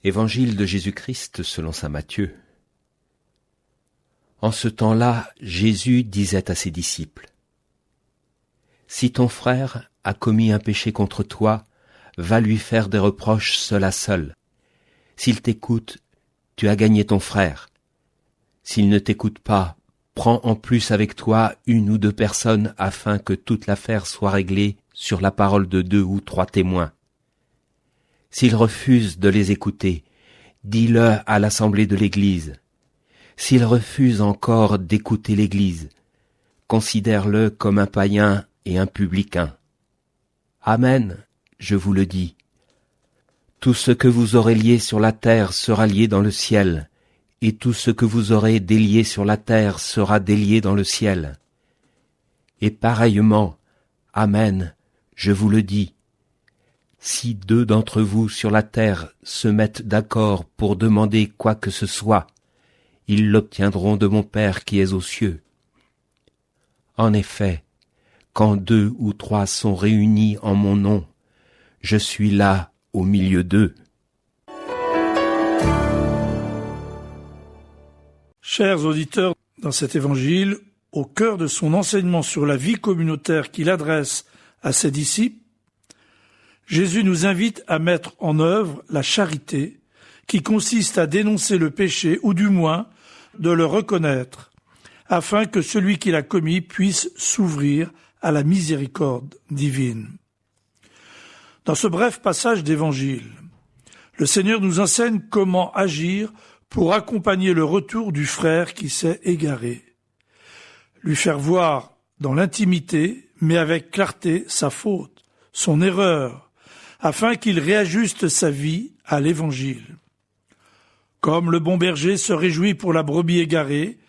Évangile de Jésus-Christ selon saint Matthieu. En ce temps-là, Jésus disait à ses disciples : « Si ton frère a commis un péché contre toi, va lui faire des reproches seul à seul. S'il t'écoute, tu as gagné ton frère. S'il ne t'écoute pas, prends en plus avec toi 1 ou 2 personnes afin que toute l'affaire soit réglée sur la parole de 2 ou 3 témoins. S'il refuse de les écouter, dis-le à l'assemblée de l'Église. S'il refuse encore d'écouter l'Église, considère-le comme un païen et un publicain. Amen, je vous le dis. Tout ce que vous aurez lié sur la terre sera lié dans le ciel, et tout ce que vous aurez délié sur la terre sera délié dans le ciel. Et pareillement, Amen, je vous le dis. Si 2 d'entre vous sur la terre se mettent d'accord pour demander quoi que ce soit, ils l'obtiendront de mon Père qui est aux cieux. En effet, quand 2 ou 3 sont réunis en mon nom, je suis là au milieu d'eux. » Chers auditeurs, dans cet évangile, au cœur de son enseignement sur la vie communautaire qu'il adresse à ses disciples, Jésus nous invite à mettre en œuvre la charité, qui consiste à dénoncer le péché, ou du moins de le reconnaître, afin que celui qui l'a commis puisse s'ouvrir à la miséricorde divine. Dans ce bref passage d'évangile, le Seigneur nous enseigne comment agir pour accompagner le retour du frère qui s'est égaré, lui faire voir dans l'intimité, mais avec clarté, sa faute, son erreur, afin qu'il réajuste sa vie à l'Évangile. Comme le bon berger se réjouit pour la brebis égarée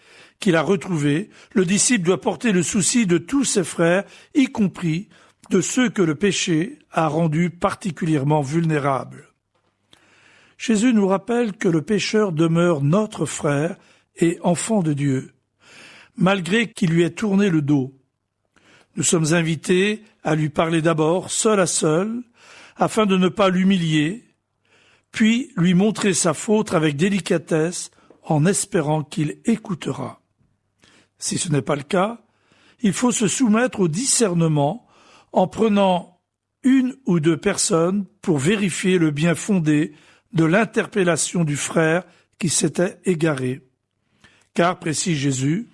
qu'il a retrouvée, le disciple doit porter le souci de tous ses frères, y compris de ceux que le péché a rendus particulièrement vulnérables. Jésus nous rappelle que le pécheur demeure notre frère et enfant de Dieu, malgré qu'il lui ait tourné le dos. Nous sommes invités à lui parler d'abord seul à seul, afin de ne pas l'humilier, puis lui montrer sa faute avec délicatesse en espérant qu'il écoutera. Si ce n'est pas le cas, il faut se soumettre au discernement en prenant 1 ou 2 personnes pour vérifier le bien fondé de l'interpellation du frère qui s'était égaré. Car, précise Jésus,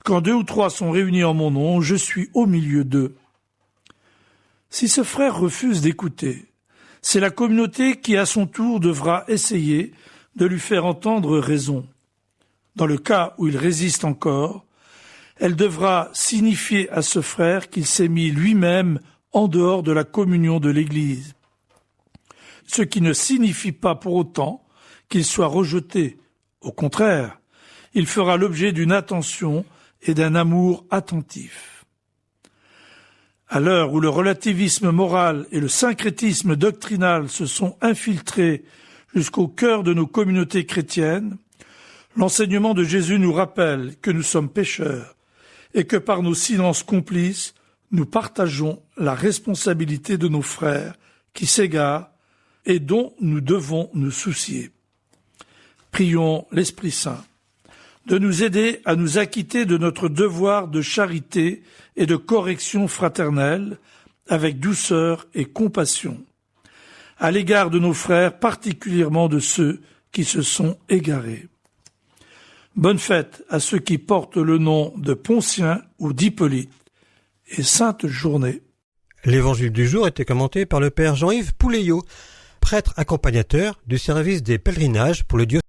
quand 2 ou 3 sont réunis en mon nom, je suis au milieu d'eux. Si ce frère refuse d'écouter, c'est la communauté qui, à son tour, devra essayer de lui faire entendre raison. Dans le cas où il résiste encore, elle devra signifier à ce frère qu'il s'est mis lui-même en dehors de la communion de l'Église, ce qui ne signifie pas pour autant qu'il soit rejeté. Au contraire, il fera l'objet d'une attention et d'un amour attentif. À l'heure où le relativisme moral et le syncrétisme doctrinal se sont infiltrés jusqu'au cœur de nos communautés chrétiennes, l'enseignement de Jésus nous rappelle que nous sommes pécheurs et que par nos silences complices, nous partageons la responsabilité de nos frères qui s'égarent et dont nous devons nous soucier. Prions l'Esprit Saint de nous aider à nous acquitter de notre devoir de charité et de correction fraternelle avec douceur et compassion, à l'égard de nos frères, particulièrement de ceux qui se sont égarés. Bonne fête à ceux qui portent le nom de Poncien ou d'Hippolyte, et sainte journée. L'évangile du jour était commenté par le père Jean-Yves Pouleillot, prêtre accompagnateur du service des pèlerinages pour le diocèse